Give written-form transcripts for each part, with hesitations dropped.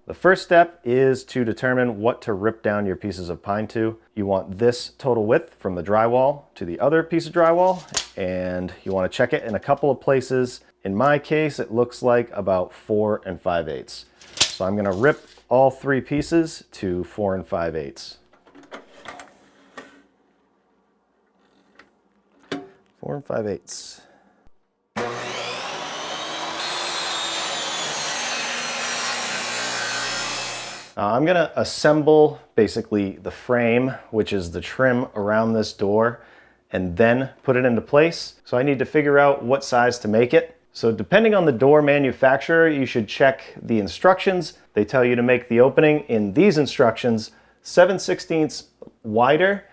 The first step is to determine what to rip down your pieces of pine to. You want this total width from the drywall to the other piece of drywall, and you want to check it in a couple of places. In my case, it looks like about 4 5/8. So I'm going to rip all 3 pieces to 4 5/8. 4 5/8. I'm going to assemble basically the frame, which is the trim around this door, and then put it into place. So I need to figure out what size to make it. So depending on the door manufacturer, you should check the instructions. They tell you to make the opening in these instructions 7/16 wider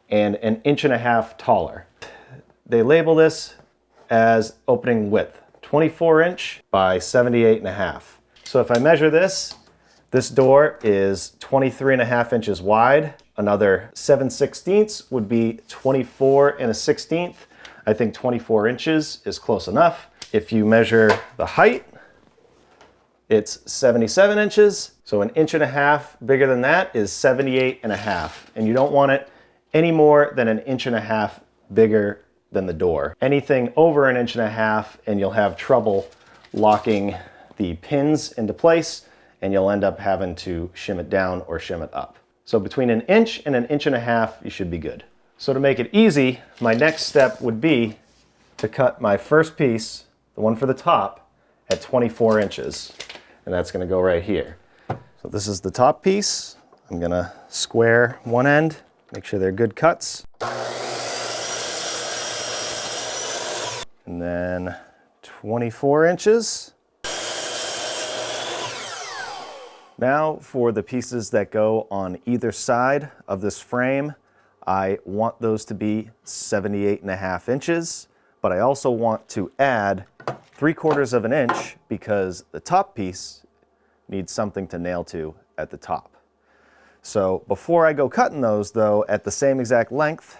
and 1.5 inches taller. They label this as opening width, 24 inch by 78.5. So if I measure this, this door is 23.5 inches wide. Another 7/16 would be 24 1/16. I think 24 inches is close enough. If you measure the height, it's 77 inches. So 1.5 inches bigger than that is 78.5. And you don't want it any more than 1.5 inches bigger than the door. Anything over 1.5 inches and you'll have trouble locking the pins into place, and you'll end up having to shim it down or shim it up. So between 1 inch and 1.5 inches, you should be good. So to make it easy, my next step would be to cut my first piece, the one for the top, at 24 inches. And that's gonna go right here. So this is the top piece. I'm gonna square one end, make sure they're good cuts. And then 24 inches. Now for the pieces that go on either side of this frame, I want those to be 78.5 inches, but I also want to add 3/4 of an inch because the top piece needs something to nail to at the top. So before I go cutting those though, at the same exact length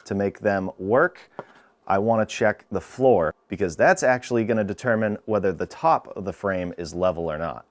to make them work, I want to check the floor because that's actually going to determine whether the top of the frame is level or not.